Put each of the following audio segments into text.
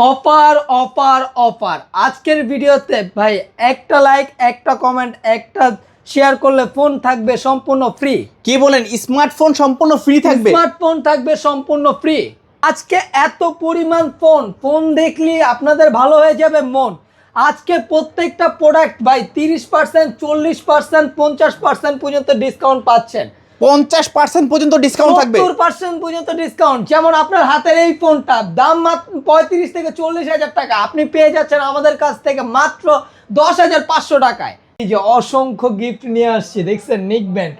Offer offer offer আজকের ভিডিওতে ভাই একটা লাইক একটা কমেন্ট একটা শেয়ার করলে ফোন থাকবে সম্পূর্ণ ফ্রি। কি বলেন? স্মার্টফোন সম্পূর্ণ ফ্রি থাকবে? স্মার্টফোন থাকবে সম্পূর্ণ ফ্রি। আজকে এত পরিমাণ ফোন দেখলে আপনাদের ভালো হয়ে যাবে মন। আজকে প্রত্যেকটা প্রোডাক্ট ভাই 30%, 40%, 50% পর্যন্ত ডিসকাউন্ট পাচ্ছেন। 50% পর্যন্ত ডিসকাউন্ট থাকবে? 70% পর্যন্ত ডিসকাউন্ট। যেমন আপনার হাতের এই ফোনটা দাম মাত্র 35 থেকে 40,000 টাকা, আপনি পেয়ে যাচ্ছেন আমাদের কাছ থেকে মাত্র 10,500 টাকায়। এই যে অসংখ্য গিফট নিয়ে আসছে দেখছেন, নিক ব্যান্ড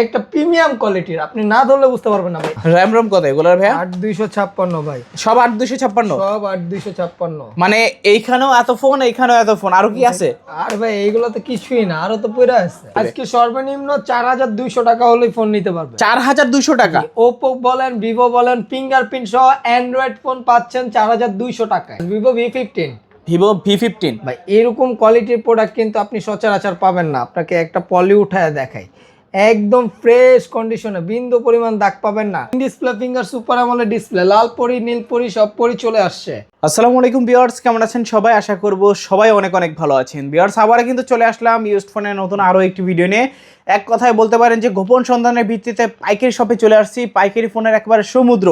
একটা প্রিমিয়াম কোয়ালিটির, আপনি না ধরলে বুঝতে পারবেন না ভাই। র‍্যাম রম কত এগুলোর ভাই? 8256 ভাই। সব 8256? সব 8256। মানে এইখানেও এত ফোন, এইখানেও এত ফোন, আরো কি আছে? আর ভাই এইগুলো তো কিছুই না, আরো তো পড়ে আছে। আজকে সর্বনিম্ন 4200 টাকা হলেই ফোন নিতে পারবে। 4200 টাকা? ওপো বলেন, ভিভো বলেন, ফিঙ্গারপ্রিন্ট সহ অ্যান্ড্রয়েড ফোন পাচ্ছেন 4200 টাকায়। Vivo V15। ভিভো V15 ভাই এরকম কোয়ালিটির প্রোডাক্ট কিন্তু আপনি সচরাচর পাবেন না। আপনাকে একটা পলি উঠায় দেখাই, একদম ফ্রেশ কন্ডিশনে, বিন্দু পরিমাণ দাগ পাবেন না। Display finger super AMOLED display, লাল পরি নীল পরি সব পরি চলে আসছে। আসসালামু আলাইকুম ভিউয়ার্স, কেমন আছেন সবাই? আশা করব সবাই অনেক অনেক ভালো আছেন। ভিউয়ার্স আবার কিন্তু চলে আসলাম ইউজড ফোনের নতুন আরো একটি ভিডিও নিয়ে। এক কথায় বলতে পারেন যে গোপন সন্ধানের ভিত্তিতে পাইকারি শপে চলে আসছি। পাইকারি ফোনের একেবারে সমুদ্র,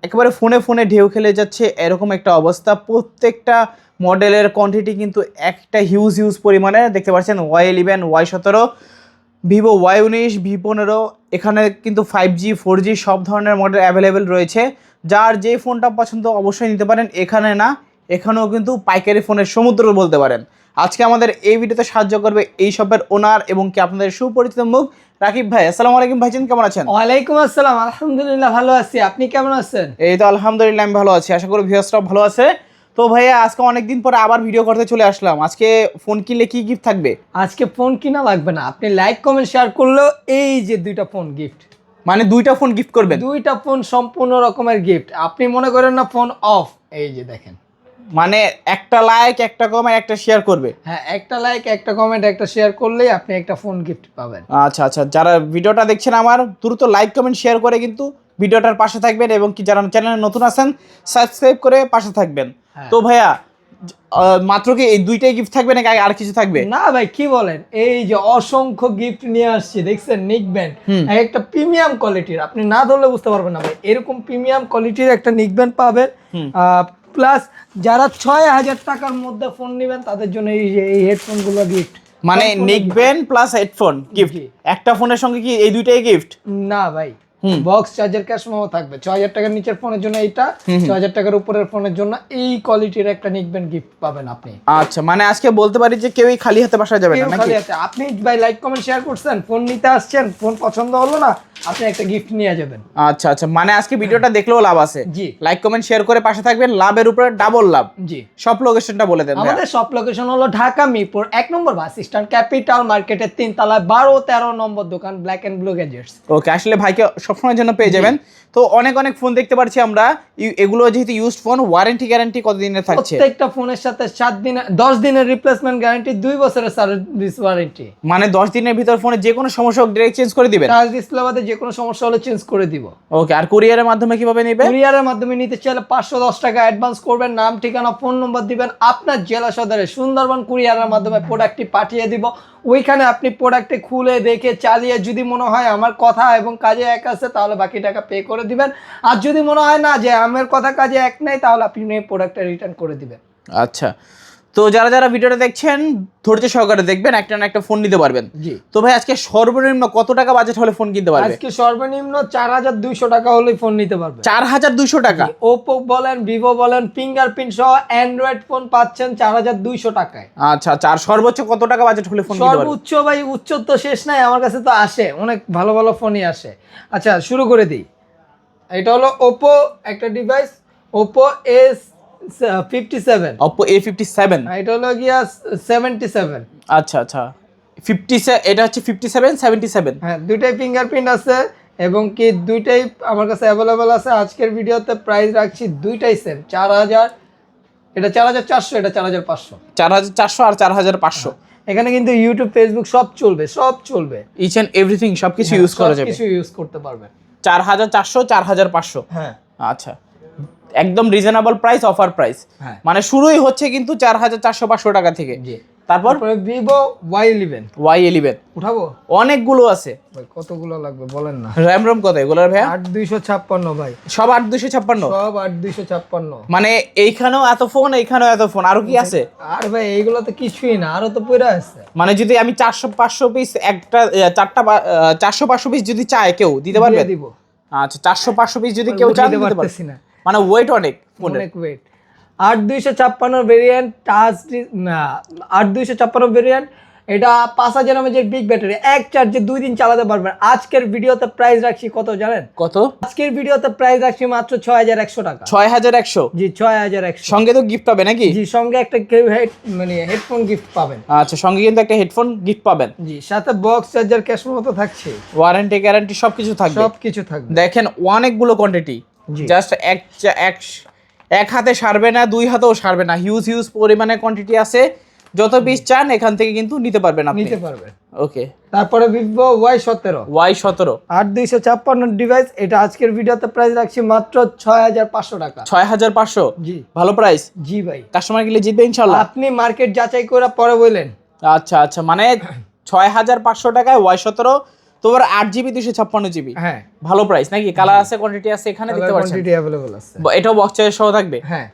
একেবারে ফোনে ফোনে ঢেউ খেলে যাচ্ছে এরকম একটা অবস্থা। প্রত্যেকটা মডেলের কোয়ান্টিটি কিন্তু একটা হিউজ পরিমাণে দেখতে পাচ্ছেন। Y11, Y17, Vivo Y19, V15, এখানে কিন্তু 5G 4G সব ধরনের মডেল অ্যাভেলেবেল রয়েছে। যার যে ফোনটা পছন্দ অবশ্যই নিতে পারেন। এখানে না, এখানেও কিন্তু পাইকারি ফোনের সমুদ্র বলতে পারেন। আজকে আমাদের এই ভিডিওতে সাহায্য করবে এই শপের ওনার এবং কি আপনাদের সুপরিচিত মুখ রাকিব ভাই। আসসালামু আলাইকুম ভাইজান, কেমন আছেন? ওয়ালাইকুম আসসালাম, আলহামদুলিল্লাহ ভালো আছি। আপনি কেমন আছেন? এই তো আলহামদুলিল্লাহ আমি ভালো আছি, আশা করি ভিউয়ার্সরাও ভালো আছে। তো ভাইয়া আজকে অনেকদিন পরে আবার ভিডিও করতে চলে আসলাম। আজকে ফোন কিনলে কি গিফট থাকবে? আজকে ফোন কিনা লাগবে না, আপনি লাইক কমেন্ট শেয়ার করলেও এই যে দুইটা ফোন গিফট। মানে দুইটা ফোন গিফট করবেন? দুইটা ফোন সম্পূর্ণ রকমের গিফট। আপনি মনে করেন না ফোন অফ, এই যে দেখেন। মানে একটা লাইক একটা কমেন্ট একটা শেয়ার করবে? হ্যাঁ, একটা লাইক একটা কমেন্ট একটা শেয়ার করলেই আপনি একটা ফোন গিফট পাবেন। আচ্ছা আচ্ছা, যারা ভিডিওটা দেখছেন আমার দ্রুত লাইক কমেন্ট শেয়ার করে কিন্তু ভিডিওটার পাশে থাকবেন এবং কি যারা চ্যানেলে নতুন আছেন সাবস্ক্রাইব করে পাশে থাকবেন। তো ভাইয়া মাত্র কি এই দুইটাই গিফট থাকবে নাকি আর কিছু থাকবে? না ভাই, কি বলেন, এই যে অসংখ্য গিফট নিয়ে আসছে দেখছেন, নিক ব্যান্ড একটা প্রিমিয়াম কোয়ালিটির, আপনি না ধরলে বুঝতে পারবেন না ভাই। এরকম প্রিমিয়াম কোয়ালিটির একটা নিক ব্যান্ড পাবেন। প্লাস যারা 6,000 টাকার মধ্যে ফোন নেবেন তাদের জন্য এই যে এই হেডফোনগুলো গিফট। মানে neck band plus headphone gift, একটা ফোনের সঙ্গে কি এই দুইটাই গিফট? না ভাই, বক্স চার্জার ক্যাশ মেমো থাকবে। 6,000 টাকার নিচের ফোনের জন্য এইটা, 6,000 টাকার উপরের ফোনের জন্য এই কোয়ালিটির একটা নিক ব্যান্ড গিফট পাবেন আপনি। আচ্ছা, মানে আজকে বলতে পারি যে কেউই খালি হাতে বাসায় যাবে না নাকি? আপনি ভাই লাইক কমেন্ট শেয়ার করছেন, ফোন নিতে আসছেন, ফোন পছন্দ হলো না, আপনি একটা গিফট নিয়ে যাবেন। আচ্ছা আচ্ছা, মানে আজকে ভিডিওটা দেখলেও লাভ আছে। জি, লাইক কমেন্ট শেয়ার করে পাশে থাকবেন, লাভের উপরে ডাবল লাভ। জি, সব লোকেশনটা বলে দেন। আমাদের সব লোকেশন হলো ঢাকা মিরপুর 1 নম্বর বাস স্ট্যান্ড, ক্যাপিটাল মার্কেটের 3 তলায় 12-13 নম্বর দোকান, ব্ল্যাক এন্ড ব্লু গ্যাজেটস। ওকে, আসলে ভাইকে সবসময়ের জন্য পেয়ে যাবেন। তো অনেক অনেক ফোন দেখতে পাচ্ছি আমরা, এগুলো যেহেতু ইউজড ফোন, ওয়ারেন্টি গ্যারান্টি কতদিনের থাকছে? প্রত্যেকটা ফোনের সাথে 10 দিনের রিপ্লেসমেন্ট গ্যারান্টি, 2 বছরের সার্ভিস ওয়ারেন্টি। মানে 10 দিনের ভিতর ফোনে যে কোনো সমস্যা হোক ডাইরেক্ট চেঞ্জ করে দিবেন? টাচ ডিসপ্লে বাদে যে কোনো সমস্যা হলে চেঞ্জ করে দিব। ওকে, আর কুরিয়ারের মাধ্যমে কিভাবে নেবে? কুরিয়ারের মাধ্যমে নিতে চাইলে 510 টাকা অ্যাডভান্স করবেন, নাম ঠিকানা ফোন নম্বর দিবেন, আপনার জেলা সদরে সুন্দরবন কুরিয়ারের মাধ্যমে প্রোডাক্টটি পাঠিয়ে দিব। ওইখানে আপনি প্রোডাক্টে খুলে দেখে চালিয়ে যদি মনে হয় আমার কথা এবং কাজে এক আছে তাহলে বাকি টাকা পে করে দিবেন। আর যদি মনে হয় না যে আমার কথা কাজে এক নেই তাহলে আপনি প্রোডাক্টটা রিটার্ন করে দিবেন। আচ্ছা, তো যারা যারা ভিডিওটা দেখছেন ধৈর্য সহকারে দেখবেন, একটা না একটা ফোন নিতে পারবেন। জি। তো ভাই আজকে সর্বনিম্ন কত টাকা বাজেট হলে ফোন কিনতে পারবে? আজকে সর্বনিম্ন 4200 টাকা হলেই ফোন নিতে পারবে। 4200 টাকা? ওপো বলেন, ভিভো বলেন, ফিঙ্গারপ্রিন্ট সহ অ্যান্ড্রয়েড ফোন পাচ্ছেন 4200 টাকায়। আচ্ছা আচ্ছা, আর সর্বোচ্চ কত টাকা বাজেট হলে ফোন কিনতে পারবে? সর্বোচ্চ ভাই উচ্চ তো শেষ নাই, আমার কাছে তো আসে অনেক ভালো ভালো ফোনই আসে। আচ্ছা শুরু করে দিই। এটা হলো ওপো একটা device, Oppo A57। Oppo A57? এটা হলো গিয়া 77। আচ্ছা আচ্ছা, 57, এটা হচ্ছে 57 77? হ্যাঁ, দুইটাই ফিঙ্গারপ্রিন্ট আছে এবং কি দুইটাই আমার কাছে অ্যাভেলেবেল আছে। আজকের ভিডিওতে প্রাইস রাখছি দুইটাই সেম 4000। এটা 4400, এটা 4500। 4400 আর 4500? এখানে কিন্তু ইউটিউব ফেসবুক সব চলবে, সব চলবে, ইচ এন্ড এভরিথিং সবকিছু ইউজ করা যাবে। কিছু ইউজ করতে পারবে। 4400 4500? হ্যাঁ। আচ্ছা, একদম রিজনেবল প্রাইস, অফার প্রাইস। হ্যাঁ। মানে শুরুই হচ্ছে কিন্তু 4400-500 টাকা থেকে। জি। তারপর ভিভো Y11 Y11 উঠাবো অনেকগুলো আছে ভাই, কতগুলো লাগবে বলেন না। র্যাম রোম কত এগুলোর ভাইয়া? 8256 ভাই, সব 8256? সব 8256। মানে এইখানেও এত ফোন, এইখানেও এত ফোন, আরো কি আছে? আর ভাই এইগুলো তো কিছুই না, আরো তো পড়ে আছে। মানে যদি আমি 400-500 পিস একটা 400-500 পিস যদি চায় কেউ দিতে পারবে? দিয়ে দিব। আচ্ছা 400-500 পিস যদি কেউ চান দিতে দিতে পারবে। পারতেছি না, মানে ওয়েট অনেক ফোনের। অনেক ওয়েট। 8256 ভেরিয়েন্ট টাচ, না 8256 ভেরিয়েন্ট, এটা 5000 mAh বিগ ব্যাটারি, এক চার্জে 2 দিন চালাতে পারবেন। আজকের ভিডিওতে প্রাইস রাখছি কত জানেন? কত? আজকের ভিডিওতে প্রাইস রাখছি মাত্র 6100 টাকা। 6100? জি 6100। সঙ্গে তো গিফট পাবে নাকি? জি, সঙ্গে একটা হেডফোন গিফট পাবেন। আচ্ছা সঙ্গে কিন্তু একটা হেডফোন গিফট পাবেন। জি, সাথে বক্স চার্জার ক্যাশ মতো থাকছে, ওয়ারেন্টি গ্যারান্টি সবকিছু থাকবে। সবকিছু থাকবে। দেখেন অনেকগুলো কোয়ান্টিটি, জি। জাস্ট এক হাতে সারবে না, 2 হাতেও সারবে না, হিউজ পরিমাণে কোয়ান্টিটি আছে। যত পিস চান এখান থেকে কিন্তু নিতে পারবেন আপনি। নিতে পারবেন। ওকে। তারপরে ভিভো Y17 Y17 8256 ডিভাইস, এটা আজকের ভিডিওতে প্রাইস রাখছি মাত্র 6500 টাকা। 6500? জি। ভালো প্রাইস। জি ভাই, কাস্টমার গেলে জিতবে ইনশাআল্লাহ। আপনি মার্কেট যাচাই করে পরে বললেন। আচ্ছা মানে 6500 টাকায় Y17, তোমার 8GB 256GB। হ্যাঁ, ভালো প্রাইস নাকি? কালার আছে, কোয়ান্টিটি আছে, এখানে দেখতে পাচ্ছেন। কোয়ান্টিটি अवेलेबल আছে। এটাও বক্স চার্জার সহ থাকবে। হ্যাঁ।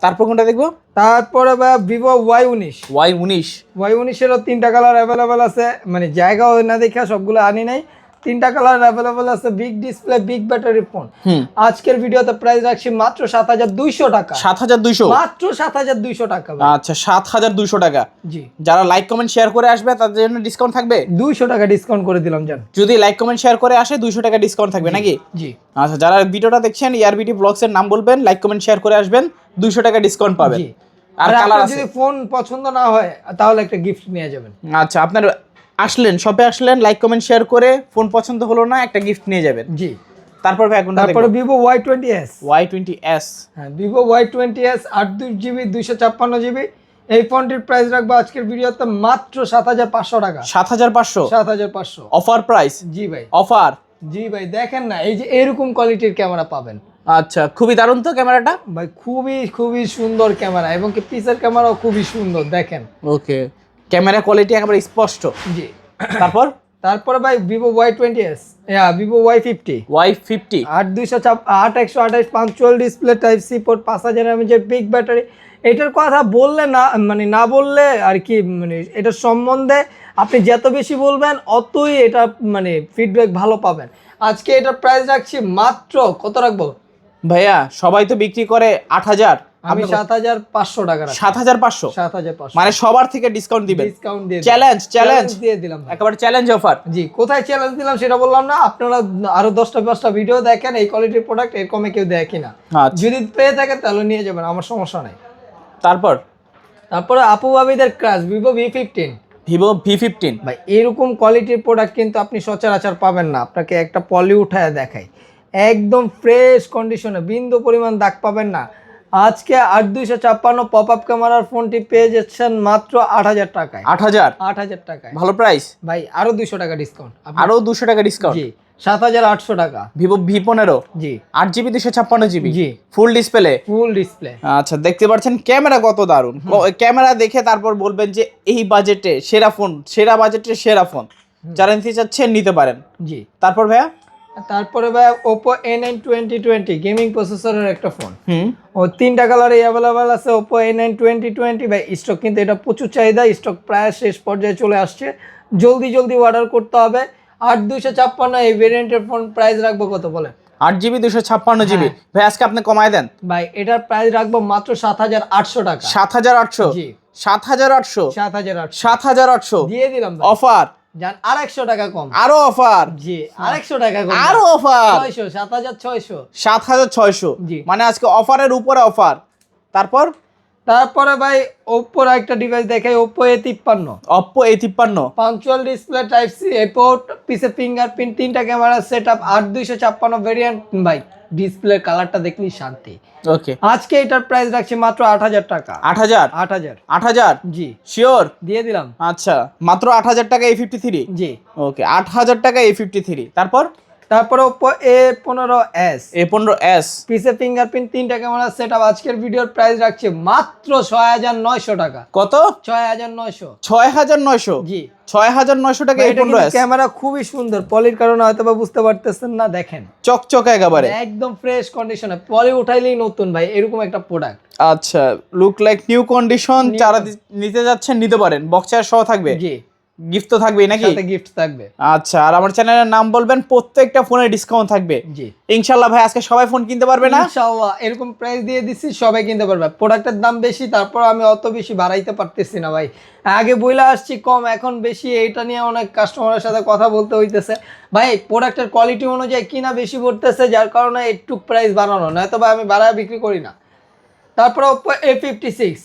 তারপর কোনটা দেখবো? তারপরে ভিভো Y19 এরও 3টা কালার अवेलेबल আছে, মানে জায়গা না দেখে সবগুলো আনি নাই। 3টা কালার अवेलेबल আছে, big display, big battery phone. আজকের ভিডিওতে প্রাইস রাখছি মাত্র 7200 টাকা। 7200? মাত্র 7200 টাকা ভাই। আচ্ছা 7200 টাকা। জি। যারা লাইক কমেন্ট শেয়ার করে আসবে তাদের জন্য ডিসকাউন্ট থাকবে? 200 টাকা ডিসকাউন্ট করে দিলাম জান। যদি লাইক কমেন্ট শেয়ার করে আসে 200 টাকা ডিসকাউন্ট থাকবে নাকি? জি। আচ্ছা যারা ভিডিওটা দেখছেন ইয়ারবিটি ব্লগস এর নাম বলবেন, লাইক কমেন্ট শেয়ার করে আসবেন, 200 টাকা ডিসকাউন্ট পাবেন। জি। আর আর কালার আপনার আছে। যদি ফোন পছন্দ না হয় তাহলে একটা গিফট নিয়ে যাবেন। আচ্ছা আপনার আসলেন, শপে আসলেন, লাইক কমেন্ট শেয়ার করে ফোন পছন্দ হলো না, একটা গিফট নিয়ে যাবেন। জি। তারপর ভাই কোনটা দেখব? তারপরে ভিভো Y20s। Y20s। হ্যাঁ, ভিভো Y20s 8GB 256GB। এই ফোনটির প্রাইস রাখবো আজকের ভিডিওতে মাত্র 7500 টাকা। 7500? 7500 অফার প্রাইস? জি ভাই। অফার? জি ভাই, দেখেন না, এই যে এরকম কোয়ালিটির ক্যামেরা পাবেন। আচ্ছা খুবই দারুণ তো ক্যামেরাটা ভাই, খুবই সুন্দর ক্যামেরা, এবং কি পিসের ক্যামেরাও খুবই সুন্দর, দেখেন। ওকে, ক্যামেরা কোয়ালিটি একেবারে স্পষ্ট। জি। তারপর ভাই Vivo Y20s, Vivo Y50 Y50 8/128 punch hole display, type C port, 5000 mAh big battery. এটার কথা বললে না বললে আর কি, মানে এটার সম্বন্ধে আপনি যত বেশি বলবেন অতই এটা মানে ফিডব্যাক ভালো পাবেন। আজকে এটার প্রাইস রাখছি মাত্র, কত রাখবো ভাইয়া? সবাই তো বিক্রি করে 8000, আমি 7500 টাকা রাখছি। 7500? 7500 মানে সবার থেকে ডিসকাউন্ট দিবেন? ডিসকাউন্ট দিয়ে চ্যালেঞ্জ দিয়ে দিলাম ভাই। একেবারে চ্যালেঞ্জ অফার। জি, কোথায় চ্যালেঞ্জ দিলাম সেটা বললাম না। আপনারা আরো 10টা ভিডিও দেখেন, এই কোয়ালিটির প্রোডাক্ট এর কমে কেউ দেখে না। যদি পেয়ে থাকেন তাহলে নিয়ে যাবেন, আমার সমস্যা নাই। তারপরে আপু ভাবিদের ক্রাশ ভিভো V15 ভাই, এরকম কোয়ালিটির প্রোডাক্ট কিন্তু আপনি সচরাচর পাবেন না। আপনাকে একটা পলি উঠায় দেখাই, একদম ফ্রেশ কন্ডিশনে, বিন্দু পরিমাণ দাগ পাবেন না। আজকে 8256 পপ আপ ক্যামেরার ফোনটি পেয়ে যাচ্ছেন মাত্র 8000 টাকায়। 8000 টাকায় ভালো প্রাইস ভাই। আরো 200 টাকা ডিসকাউন্ট, আরো 200 টাকা ডিসকাউন্ট। জি, 7800 টাকা। ভিভো V15 জি, 8GB 256GB। জি, ফুল ডিসপ্লে। আচ্ছা দেখতে পাচ্ছেন ক্যামেরা কত দারুণ। ক্যামেরা দেখে তারপর বলবেন যে এই বাজেটে সেরা ফোন, সেরা ফোন। যারা নিতে চাচ্ছেন নিতে পারেন। জি। তারপরে ভাই Oppo A9 2020 গেমিং প্রসেসরের একটা ফোন। ও 3টা কালারে अवेलेबल আছে। Oppo A9 2020 ভাই, স্টক কিন্তু এটা প্রচুর চাহিদা, স্টক প্রায় শেষ পর্যায়ে চলে আসছে, জলদি অর্ডার করতে হবে। 8256 এই ভেরিয়েন্টের ফোন প্রাইস রাখবো কত বলেন? 8GB 256GB। ভাই আজকে আপনি কমায় দেন ভাই, এটার প্রাইস রাখবো মাত্র 7800 টাকা। 7800? জি, 7800? 7800 দিয়ে দিলাম ভাই। অফার জান, 100 টাকা কম। আরো অফার? জি, 100 টাকা কম। আরো অফার? 7600। 7600? জি। মানে আজকে অফারের উপরে অফার। তারপরে ভাই ওপ্পোর একটা ডিভাইস দেখাই, Oppo A53 punch hole display, type C port, পিছে ফিঙ্গারপ্রিন্ট, 3টা ক্যামেরা সেটআপ, 8256 ভেরিয়েন্ট। ভাই, ডিসপ্লে কালারটা দেখলি শান্তি। ওকে, আজকে এটার প্রাইস রাখছি মাত্র 8000 টাকা। 8000? জি, শিওর? দিয়ে দিলাম। আচ্ছা মাত্র 8000 টাকা A53? জি। ওকে, 8000 টাকা A53। তারপরে Oppo A15s A15s পিছে ফিঙ্গারপ্রিন্ট 3টা ক্যামেরা সেটআপ আজকের ভিডিওর প্রাইস রাখছি মাত্র 6900 টাকা। কত? 6900। 6900? জি 6900 টাকা এটা কিন্তু A15s। ক্যামেরা খুবই সুন্দর, পলির কারণে হয়তো বা বুঝতে পারতেছেন না, দেখেন চকচকে একেবারে একদম ফ্রেশ কন্ডিশনে, পলি উঠাইলেই নতুন ভাই, এরকম একটা প্রোডাক্ট। আচ্ছা, লুক লাইক নিউ কন্ডিশন। যারা নিতে যাচ্ছেন নিতে পারেন, বক্স চার্জ সহ থাকবে, জি গিফট তো থাকবেই নাকি? সাথে গিফট থাকবে। আচ্ছা, আর আমার চ্যানেলের নাম বলবেন, প্রত্যেকটা ফোনে ডিসকাউন্ট থাকবে। জি ইনশাআল্লাহ ভাই, আজকে সবাই ফোন কিনতে পারবে না? ইনশাআল্লাহ এরকম প্রাইস দিয়ে দিচ্ছি, সবাই কিনতে পারবে। প্রোডাক্টের দাম বেশি, তারপর আমি অত বেশি বাড়াইতে পারতেছি না ভাই, আগে বইলা আসছি কম, এখন বেশি, এটা নিয়ে অনেক কাস্টমারের সাথে কথা বলতে হইতেছে। ভাই প্রোডাক্টের কোয়ালিটি অনুযায়ী কিনা বেশি পড়তেছে, যার কারণে একটু প্রাইস বাড়ানো, নয়তো বা আমি বাড়ায় বিক্রি করি না। তারপর Oppo A56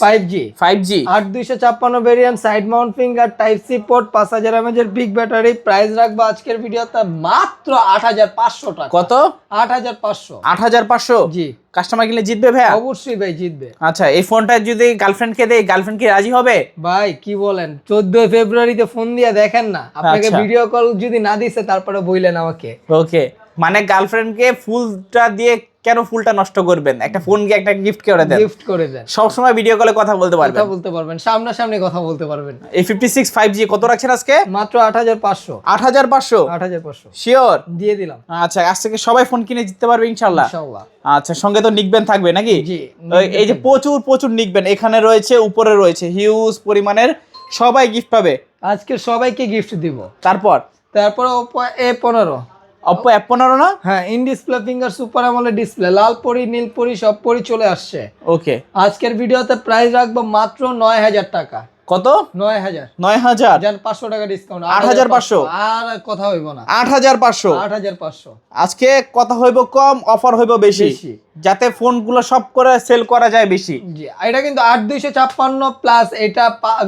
5G 5G 8256 variant, side mount finger, type C port, 5000 mAh এর বিগ ব্যাটারি। প্রাইস রাখবো আজকের ভিডিওতে মাত্র 8500 টাকা। কত? 8500। 8500? জি কাস্টমার কিনলে জিতবে ভাইয়া? অবশ্যই ভাই জিতবে। আচ্ছা, এই ফোনটা যদি গার্লফ্রেন্ডকে দেই, গার্লফ্রেন্ড কি রাজি হবে? ভাই কি বলেন, 14 ফেব্রুয়ারিতে ফোন দিয়ে দেখেন না, আপনাকে আচ্ছা। ভিডিও কল যদি না দিছে তারপরে বইলেন আমাকে। ওকে, মানে গার্লফ্রেন্ডকে ফুলটা দিয়ে কেন ফুলটা নষ্ট করবেন? একটা ফোন গিয়ে একটা গিফট করে দেন, গিফট করে দেন, সব সময় ভিডিও কলে কথা বলতে পারবেন, কথা বলতে পারবেন, সামনাসামনি কথা বলতে পারবেন। A56 5G কত রাখছেন আজকে? মাত্র 8500। 8500? 8500 শিওর? দিয়ে দিলাম। আচ্ছা, আজ থেকে সবাই ফোন কিনে জিততে পারবে ইনশাআল্লাহ। ইনশাআল্লাহ। আচ্ছা, সঙ্গে তো নিকবেন থাকবে নাকি? জি এই যে প্রচুর প্রচুর নিকবেন এখানে রয়েছে, উপরে রয়েছে হিউজ পরিমাণের, সবাই গিফট পাবে আজকে সবাইকে গিফট দিব। তারপর Oppo A15 Oppo F15 না? হ্যাঁ, in display finger super AMOLED display, লাল পরি নীল পরি সব পরি চলে আসছে। ওকে, আজকের ভিডিওতে প্রাইস রাখবো মাত্র 9000 টাকা। কত? 9000। 9000? জান 500 টাকা ডিসকাউন্ট। 8500? আর কথা হইব না। 8500? 8500। আজকে কথা হইব কম, অফার হইব বেশি, বেশি। যাতে ফোনগুলো সব করে সেল করা যায় বেশি। জি এটা কিন্তু 8256 প্লাস, এটা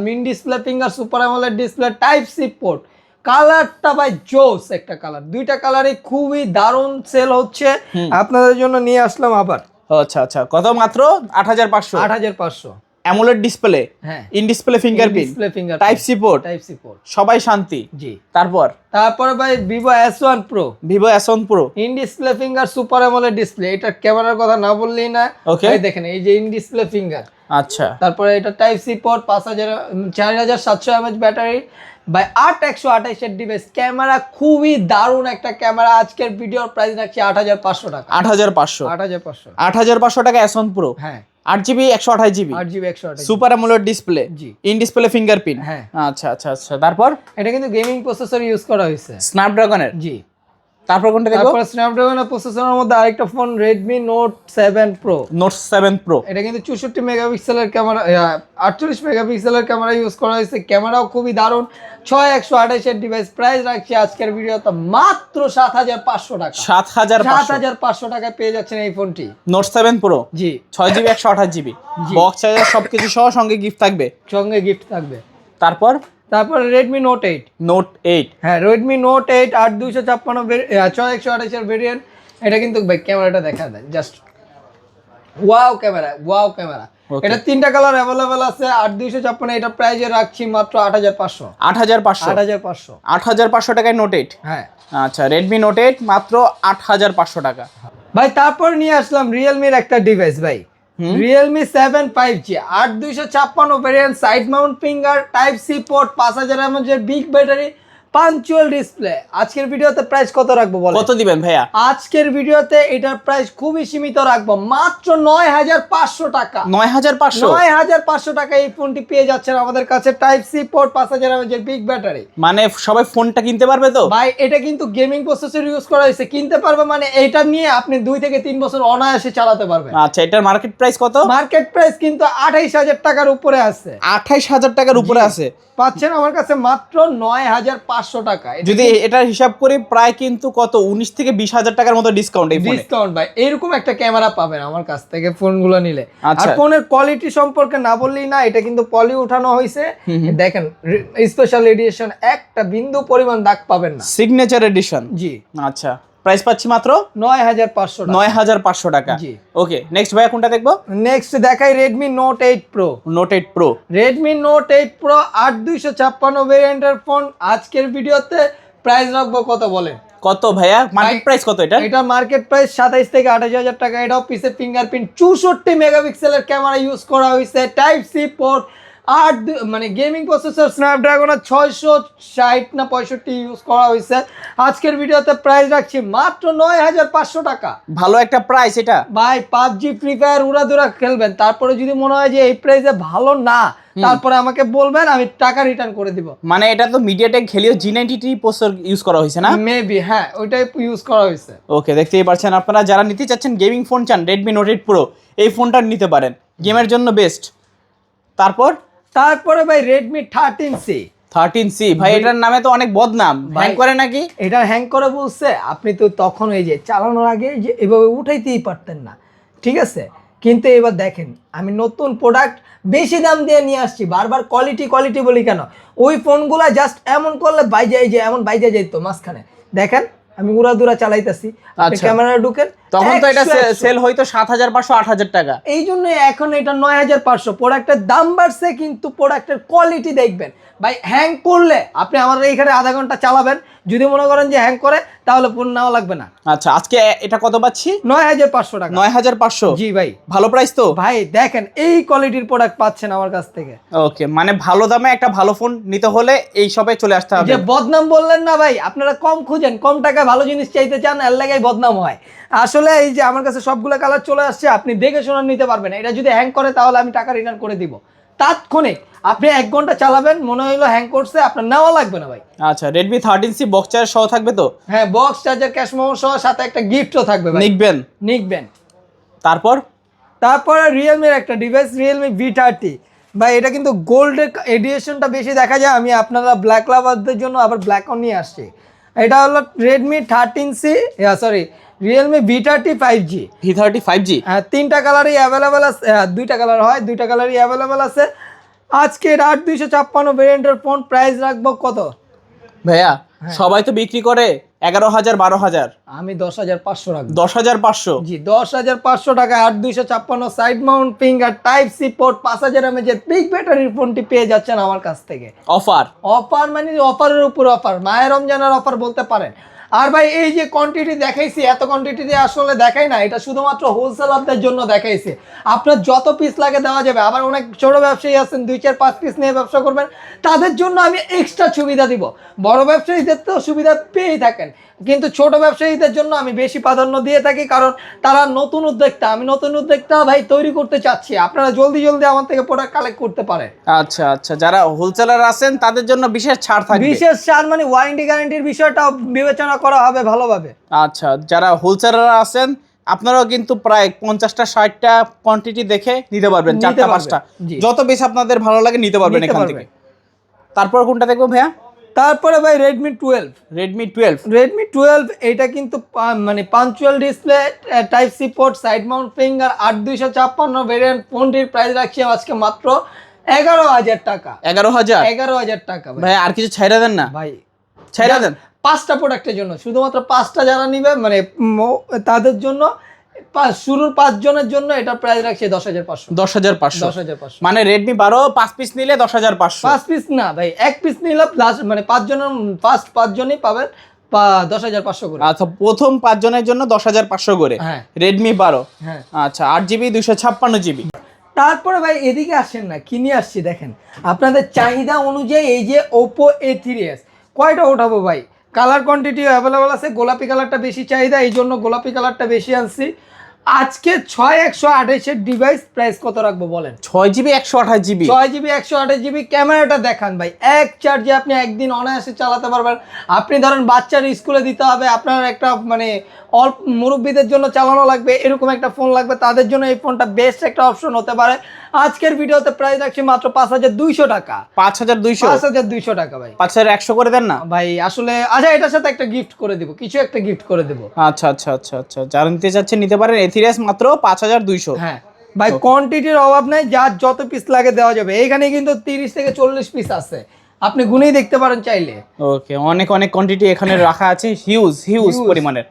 মিন display finger super AMOLED display, type C port, কালারটা ভাই জোস একটা কালার, দুইটা কালারই খুবই দারুণ সেল হচ্ছে, আপনাদের জন্য নিয়ে আসলাম আবার। আচ্ছা আচ্ছা, কত? মাত্র 8500? 8500। অ্যামোলেড ডিসপ্লে, হ্যাঁ, in display fingerprint, display finger, type C port, type C port, সবাই শান্তি। জি তারপরে ভাই Vivo S1 Pro, Vivo S1 Pro, in display finger super AMOLED display, এটা ক্যামেরার কথা না বললেই না। ওকে, এই দেখেন এই যে ইন ডিসপ্লে ফিঙ্গার। আচ্ছা, তারপরে এটা type C port, 4700 mAh battery, by 8128 এর ডিভাইস, ক্যামেরা খুবই দারুণ একটা ক্যামেরা। আজকের ভিডিওর প্রাইস রাখছি 8500 টাকা। 8500? 8500। 8500 টাকা S1 Pro, হ্যাঁ 8GB 128GB, 8GB 128 super AMOLED display, G in display fingerprint. হ্যাঁ আচ্ছা আচ্ছা আচ্ছা, তারপর এটা কিন্তু গেমিং প্রসেসর ইউজ করা হয়েছে, স্ন্যাপড্রাগনের। জি তারপর কোনটা দেখো? তারপর স্ন্যাপড্রাগনের প্রসেসরের মধ্যে আরেকটা phone Redmi Note 7 Pro। Note 7 Pro, এটা কিন্তু 64 মেগাপিক্সেলের ক্যামেরা, 48 মেগাপিক্সেলের ক্যামেরা ইউজ করা হয়েছে, ক্যামেরাও খুবই দারুণ। 6128 এর ডিভাইস, প্রাইস রাখছি আজকের ভিডিওতে মাত্র 7500 টাকা। 7500 টাকায় পেয়ে যাচ্ছেন এই ফোনটি। Note 7 Pro, জি 6GB 128GB, বক্স চার্জার সবকিছু সহ, সঙ্গে গিফট থাকবে, সঙ্গে গিফট থাকবে। তারপর Redmi Note 8, Note 8, হ্যাঁ Redmi Note 8 8256 6128 এর ভেরিয়েন্ট। এটা কিন্তু ভাই ক্যামেরাটা দেখা দেয় জাস্ট ওয়াও ক্যামেরা। এটা তিনটা কালার अवेलेबल আছে। 8256, এটা প্রাইসে রাখছি মাত্র 8500। 8500 টাকায় Note 8। হ্যাঁ আচ্ছা, Redmi Note 8 মাত্র 8500 টাকা। ভাই তারপর নিয়ে আসলাম Realme-র একটা ডিভাইস ভাই, Realme 7 5G, 8256 variant, side mount finger, type C port, 5000 mAh এর বিগ ব্যাটারি, পাঞ্চুয়াল ডিসপ্লে। আজকের ভিডিওতে প্রাইস কত রাখবো বলেন? কত দিবেন ভাইয়া? আজকের ভিডিওতে এটার প্রাইস খুবই সীমিত রাখবো, মাত্র 9500 টাকা। 9500 টাকা এই ফোনটি পেয়ে যাচ্ছেন আমাদের কাছে, টাইপ সি পোর্ট, 5000 mAh এর বিগ ব্যাটারি। মানে সবাই ফোনটা কিনতে পারবে তো ভাই? এটা কিন্তু গেমিং প্রসেসর ইউজ করা হয়েছে, কিনতে পারবে মানে এটা নিয়ে আপনি 2 থেকে 3 বছর অনায়াসে চালাতে পারবেন। আচ্ছা, এটার মার্কেট প্রাইস কত? মার্কেট প্রাইস কিন্তু 28000 টাকার উপরে আছে। 28000 টাকার উপরে আছে, পাচ্ছেন আমার কাছে মাত্র 9500 টাকা। যদি এটার হিসাব করি প্রায় কিন্তু কত 19 থেকে 20000 টাকার মতো ডিসকাউন্ট এই ফোনে। ডিসকাউন্ট ভাই, এরকম একটা ক্যামেরা পাবেন আমার কাছ থেকে ফোনগুলো নিলে। আর আচ্ছা, ফোনের কোয়ালিটি সম্পর্কে না বললেই না, এটা কিন্তু পলি উঠানো হয়েছে, দেখেন স্পেশাল এডিশন, একটা বিন্দু পরিমাণ দাগ পাবেন না, সিগনেচার এডিশন। জি আচ্ছা, প্রাইস পাচ্ছি মাত্র 9500 টাকা। 9500 টাকা। জি ওকে, নেক্সট ভাইয়া কোনটা দেখবো? নেক্সট দেখাই Redmi Note 8 Pro। Note 8 Pro, Redmi Note 8 Pro 8256 ভেরিয়েন্টের ফোন। আজকের ভিডিওতে প্রাইস রাখবো কত বলেন? কত ভাইয়া মার্কেট প্রাইস কত এটা? এটা মার্কেট প্রাইস 27 থেকে 28,000 টাকা। এটাও পিসে ফিঙ্গারপ্রিন্ট 64 মেগাপিক্সেলের ক্যামেরা ইউজ করা হয়েছে, টাইপ সি পোর্ট, আর মানে গেমিং প্রসেসর স্ন্যাপড্রাগন 660 না 65 ইউজ করা হয়েছে। আজকের ভিডিওতে প্রাইস রাখছি মাত্র 9,500 টাকা। ভালো একটা প্রাইস এটা ভাই পাবজি ফ্রি ফায়ার উড়াদুরা খেলবেন, তারপরে যদি মনে হয় যে এই প্রাইসে ভালো না, তারপরে আমাকে বলবেন, আমি টাকা রিটার্ন করে দিব। মানে এটা তো MediaTek Helio G93 processor use করা হয়েছে না? মেবি হ্যাঁ, ওইটাই ইউজ করা হয়েছে। ওকে, দেখতেই পাচ্ছেন আপনারা যারা নিতে চাচ্ছেন গেমিং ফোন চান, Redmi Note 8 Pro এই ফোনটা নিতে পারেন, গেমের জন্য বেস্ট। তারপরে ভাই Redmi 13C 13C ভাই, এটার নামে তো অনেক বদনাম, হ্যাং করে নাকি? এটা হ্যাং করে বলছে, আপনি তো তখন এই যে চালানোর আগে যে এভাবে উঠাইতেই পারতেন না, ঠিক আছে? কিন্তু এবার দেখেন, আমি নতুন প্রোডাক্ট বেশি দাম দিয়ে নিয়ে আসছি, বারবার কোয়ালিটি কোয়ালিটি বলি কেন? ওই ফোনগুলা জাস্ট এমন করলে বাইজে যে এমন বাইজে যেত মাঝখানে, দেখেন আমি উড়াদুরা চালাইতেছি, আপনি ক্যামেরা ঢুকেন, তখন তো এটা সেল হয়তো 7,500 8,000 টাকা। এই জন্য এখন এটা 9,500। প্রোডাক্টের দাম বাড়ছে কিন্তু প্রোডাক্টের কোয়ালিটি দেখবেন ভাই। হ্যাং করলে আপনি আমাদের এইখানে আধা ঘন্টা চালাবেন, যদি মনে করেন যে হ্যাং করে তাহলে ফোন নেওয়া লাগবে না। আচ্ছা, আজকে এটা কত পাচ্ছি? 9,500 টাকা। 9,500? জি ভাই, ভালো প্রাইস তো ভাই। দেখেন এই কোয়ালিটির প্রোডাক্ট পাচ্ছেন আমার কাছ থেকে। ওকে, মানে ভালো দামে একটা ভালো ফোন নিতে হলে এই শপে চলে আসতে হবে। যে বদনাম বললেন না ভাই, আপনারা কম খুঁজেন, কম টাকায় ভালো জিনিস চাইতে চান, এর লাগাই বদনাম হয়। আসলে এই যে আমার কাছে সবগুলো কালার চলে আসছে, আপনি দেখে শুনে নিতে পারবেন। এটা যদি হ্যাং করে তাহলে আমি টাকা রিটার্ন করে দিব তাৎক্ষণিক। আপনি 1 ঘন্টা চালাবেন, মনে হইলো হ্যাং করছে, আপনার নেওয়া লাগবে না ভাই। আচ্ছা, Redmi 13C বক্স চার্জার সহ থাকবে তো? হ্যাঁ, বক্স চার্জার, ক্যাশ মেমো সহ, সাথে একটা গিফটও থাকবে ভাই। নিকবেন। তারপরে রিয়েলমির একটা ডিভাইস, Realme V30 ভাই। এটা কিন্তু গোল্ড এডিশনটা বেশি দেখা যায়, আমি আপনারা ব্ল্যাক লাভারদের জন্য আবার ব্ল্যাকও নিয়ে আসছি। এটা হলো Redmi 13C, Realme V30 5G। V30 5G, হ্যাঁ, 3টা কালারই অ্যাভেলেবেল আছে, 2টা কালার হয়, 2টা কালারই অ্যাভেলেবেল আছে। আজকে 8256 ভেরিয়েন্টের ফোন প্রাইস রাখবো কত ভাইয়া? সবাই তো বিক্রি করে 11,000 12,000, আমি 10,500 রাখবো। 10,500? জি, 10,500 টাকা। 8256 side mount finger type C port, 5000 mAh এর বিগ ব্যাটারির ফোনটি পেয়ে যাচ্ছেন আমার কাছ থেকে। অফার মানে অফারের উপর অফার, মায়ের রমজানের অফার বলতে পারেন। আর ভাই এই যে কোয়ান্টিটি দেখাইছি, এত কোয়ান্টিটি দিয়ে আসলে দেখাই না, এটা শুধুমাত্র হোলসেলারদের জন্য দেখাইছি। আপনার যত পিস লাগে দেওয়া যাবে। আবার অনেক ছোট ব্যবসায়ী আছেন 2-4-5 পিস নিয়ে ব্যবসা করবেন, তাদের জন্য আমি এক্সট্রা সুবিধা দিব। বড় ব্যবসায়ীদের তো সুবিধা পেয়েই থাকেন, কিন্তু ছোট ব্যবসায়ীদের জন্য আমি বেশি প্রাধান্য দিয়ে থাকি, কারণ তারা নতুন উদ্যোক্তা। আমি নতুন উদ্যোক্তা ভাই তৈরি করতে চাচ্ছি, আপনারা জলদি জলদি আমার থেকে প্রোডাক্ট কালেক্ট করতে পারেন। আচ্ছা আচ্ছা, যারা হোলসেলার আছেন তাদের জন্য বিশেষ ছাড় থাকবে। বিশেষ ছাড় মানে ওয়ারেন্টি গ্যারান্টির বিষয়টাও বিবেচনা করা হবে ভালোভাবে। আচ্ছা, যারা হোলসেলার আছেন আপনারাও কিন্তু প্রায় 50টা 60টা কোয়ান্টিটি দেখে নিতে পারবেন, 4টা 5টা যত বেশি আপনাদের ভালো লাগে নিতে পারবেন এখান থেকে। তারপর কোনটা দেখবো ভাইয়া? তারপরে ভাই Redmi 12 এটা কিন্তু মানে punch hole display, type C port, side mount finger, 8256 variant. ফোনটির প্রাইস রাখছি আজকে মাত্র 11,000 টাকা। 11,000 টাকা ভাই, আর কিছু ছাইড়া দেন না ভাই? ছাইড়া দেন 5টা প্রোডাক্টের জন্য, শুধুমাত্র 5টা যারা নিবে মানে তাদের জন্য, শুরুর 5 জনের জন্য এটা প্রাইস রাখছে 10,500। 10,500 মানে Redmi 12 5 পিস নিলে 10,500। 5 পিস না ভাই, 1 পিস নিলে প্লাস মানে 5 জনের ফার্স্ট 5 জনই পাবেন 10,500 করে। আচ্ছা, প্রথম 5 জনের জন্য 10,500 করে। হ্যাঁ, Redmi 12। হ্যাঁ, আচ্ছা, 8GB 256GB। তারপরে ভাই এদিকে আসেন না, কি নিয়ে আসছি দেখেন আপনাদের চাহিদা অনুযায়ী। এই যে Oppo A3s কয়টা ওঠাবো ভাই? কালার কোয়ান্টিটি অ্যাভেলেবল আছে, গোলাপি কালারটা বেশি চাহিদা, এই জন্য গোলাপি কালারটা বেশি আনছি। আজকে 6128 এর ডিভাইস প্রাইস কত রাখবো বলেন? 6GB 128GB। 6GB 128GB। ক্যামেরাটা দেখান ভাই, এক চার্জে আপনি একদিন অনায়াসে চালাতে পারবেন। আপনি ধরেন বাচ্চার স্কুলে দিতে হবে, আপনার একটা মানে অল্প মুরব্বীদের জন্য চালানো লাগবে, এরকম একটা ফোন লাগবে, তাদের জন্য এই ফোনটা বেস্ট একটা অপশন হতে পারে। আজকের ভিডিওতে প্রাইস রাখছি মাত্র 5,200 টাকা। 5,200 টাকা ভাই। 5,100 করে দেন না ভাই? আসলে আচ্ছা, এটার সাথে একটা গিফট করে দিব, কিছু একটা গিফট করে দেব। আচ্ছা আচ্ছা আচ্ছা আচ্ছা, যারা নিতে চাচ্ছেন নিতে পারেন। A3s মাত্র 5,200। হ্যাঁ ভাই, কোয়ান্টিটির অভাব নাই, যার যত পিস লাগে দেওয়া যাবে। এইখানে কিন্তু 30 থেকে 40 পিস আছে, আপনি গুনেই দেখতে পারেন চাইলে। ওকে, অনেক অনেক কোয়ান্টিটি এখানে রাখা আছে, হিউজ পরিমাণের।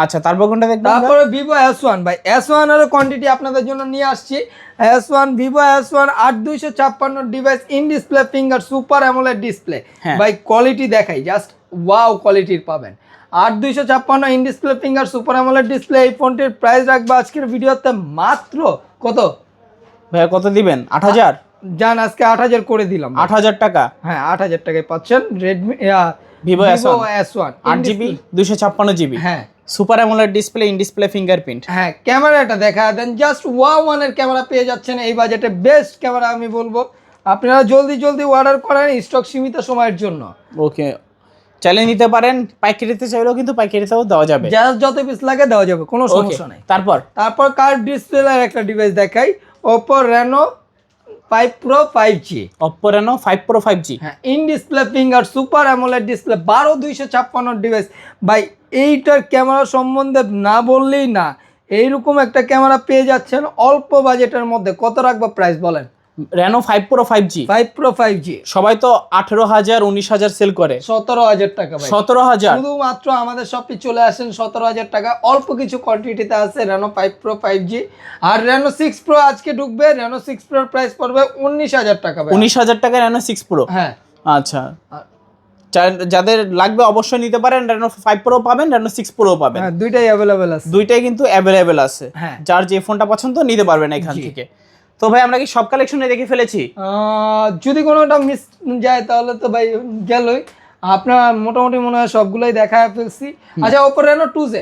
আচ্ছা, তারপর কোনটা দেখবেন? তারপরে Vivo S1 ভাই, S1 এর কোয়ান্টিটি আপনাদের জন্য নিয়ে আসছি। S1 Vivo S1 8256 device, in display finger, super AMOLED display. ভাই কোয়ালিটি দেখাই, জাস্ট ওয়াও কোয়ালিটির পাবেন। 8256 in display finger super AMOLED display. এই ফোনটির প্রাইস রাখবো আজকের ভিডিওতে মাত্র কত ভাইয়া, কত দিবেন? 8000? জান আজকে 8000 করে দিলাম। 8000 টাকা? হ্যাঁ 8000 টাকায় পাচ্ছেন Redmi Vivo S1 8GB 256GB। হ্যাঁ super AMOLED display, in display fingerprint. হ্যাঁ ক্যামেরাটা দেখা দেন, জাস্ট ওয়ানের ক্যামেরা পেয়ে যাচ্ছেন এই বাজেটে। বেস্ট ক্যামেরা আমি বলবো, আপনারা জলদি জলদি অর্ডার করেন, স্টক সীমিত সময়ের জন্য। ওকে, চাইলে নিতে পারেন, পাইকারিতে চাইলেও কিন্তু পাইকারিতেও দেওয়া যাবে, যার যত পিস লাগে দেওয়া যাবে, কোনো সমস্যা নেই। তারপর কার্ভ ডিসপ্লের একটা ডিভাইস দেখাই, Oppo Reno 5 Pro 5G। Oppo Reno 5 Pro 5G, হ্যাঁ in display finger super AMOLED display 12256 device. ভাই এইটার ক্যামেরা সম্বন্ধে না বললেই না, এইরকম একটা ক্যামেরা পেয়ে যাচ্ছেন অল্প বাজেটের মধ্যে। কত রাখবো প্রাইস বলেন? Reno 5 Pro 5G 5 Pro 5G সবাই তো 18,000 19,000 সেল করে। 17,000 টাকা ভাই। 17,000 শুধুমাত্র আমাদের শপে চলে আসেন, 17,000 টাকা। অল্প কিছু কোয়ান্টিটিতে আছে Reno 5 Pro 5G। আর Reno 6 Pro আজকে ঢুকবে, Reno 6 Pro এর প্রাইস পড়বে 19,000 টাকা ভাই। 19,000 টাকা Reno 6 Pro। হ্যাঁ আচ্ছা, যাদের লাগবে অবশ্যই নিতে পারেন। Reno 5 Pro পাবেন, Reno 6 Pro পাবেন। হ্যাঁ দুইটাই अवेलेबल আছে, দুইটাই কিন্তু অ্যাভেলেবেল আছে। হ্যাঁ যার যে ফোনটা পছন্দ নিতে পারবেন এখান থেকে। তো ভাই আমরা কি সব কালেকশনে দেখে ফেলেছি? যদি কোনোটা মিস যায় তাহলে তো ভাই গেলই। আপনার মোটামুটি মনে হয় সবগুলোই দেখা ফেলছি। আচ্ছা Oppo Reno 2Z,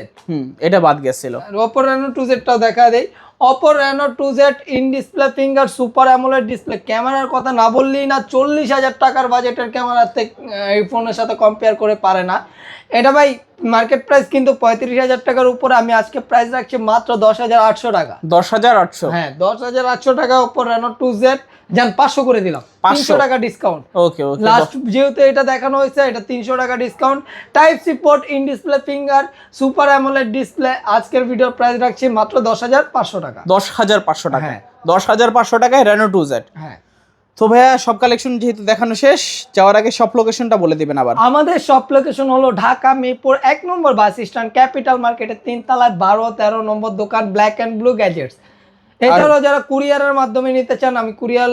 এটা বাদ গেছিল। Oppo Reno 2Z টাও দেখা দেই। Oppo Reno 2Z in display finger super AMOLED display. ক্যামেরার কথা না বললেই না, 40,000 টাকার বাজেটের ক্যামেরা এই ফোনের সাথে কম্পেয়ার করে পারে না। এটা ভাই মার্কেট প্রাইস কিন্তু 35,000 টাকার উপরে। আমি আজকে প্রাইস রাখছি মাত্র 10,800 টাকা। 10,800? হ্যাঁ 10,800 টাকা Oppo Reno 2Z। যান 500 করে দিলাম, 300 টাকা ডিসকাউন্ট। ওকে ওকে, লাস্ট যেহেতু এটা দেখানো হয়েছে, এটা 300 টাকা discount. Type C port, in display finger, super AMOLED display. আজকের ভিডিওর প্রাইস রাখছি মাত্র 10,500 টাকা। 10,500 টাকা? হ্যাঁ 10,500 টাকায় Reno 2Z। হ্যাঁ তো ভাইয়া সব কালেকশন যেহেতু দেখানো শেষ, যাওয়ার আগে সব লোকেশনটা বলে দিবেন আবার। আমাদের শপ লোকেশন হলো ঢাকা মিরপুর 1 নম্বর বাস স্ট্যান্ড, ক্যাপিটাল মার্কেটের 3 তলায় 12-13 নম্বর দোকান, ব্ল্যাক অ্যান্ড ব্লু গ্যাজেটস। এছাড়াও যারা কুরিয়ারের মাধ্যমে নিতে চান, আমি কুরিয়ার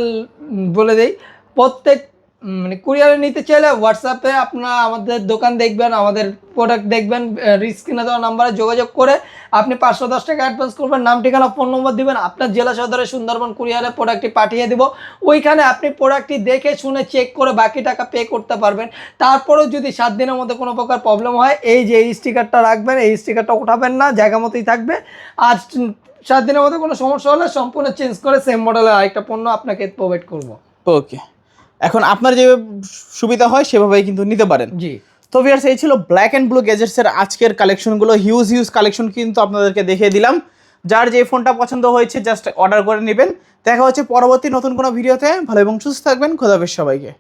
বলে দেই, প্রত্যেক মানে কুরিয়ারে নিতে চাইলে হোয়াটসঅ্যাপে আপনারা আমাদের দোকান দেখবেন, আমাদের প্রোডাক্ট দেখবেন, স্ক্রিনে দেওয়া নাম্বারে যোগাযোগ করে আপনি 510 টাকা অ্যাডভান্স করবেন, নাম ঠিকানা ফোন নম্বর দিবেন, আপনার জেলা সদরে সুন্দরবন কুরিয়ারে প্রোডাক্টটি পাঠিয়ে দিব। ওইখানে আপনি প্রোডাক্টটি দেখে শুনে চেক করে বাকি টাকা পে করতে পারবেন। তারপরেও যদি 7 দিনের মধ্যে কোনো প্রকার প্রবলেম হয়, এই যে এই স্টিকারটা রাখবেন, এই স্টিকারটা উঠাবেন না, জায়গা মতোই থাকবে। আর 7 দিনের মধ্যে কোনো সমস্যা হলে সম্পূর্ণ চেঞ্জ করে সেম মডেলের আরেকটা পণ্য আপনাকে প্রোভাইড করব। ওকে, এখন আপনার যে সুবিধা হয় সেভাবেই কিন্তু নিতে পারেন। জি। তো ভিউয়ার্স, এই ছিল ব্ল্যাক অ্যান্ড ব্লু গ্যাজেটসের আজকের কালেকশনগুলো। হিউজ কালেকশন কিন্তু আপনাদেরকে দেখিয়ে দিলাম। যার যে ফোনটা পছন্দ হয়েছে জাস্ট অর্ডার করে নেবেন। দেখা হচ্ছে পরবর্তী নতুন কোনো ভিডিওতে। ভালো এবং সুস্থ থাকবেন। খোদা হাফেজ সবাইকে।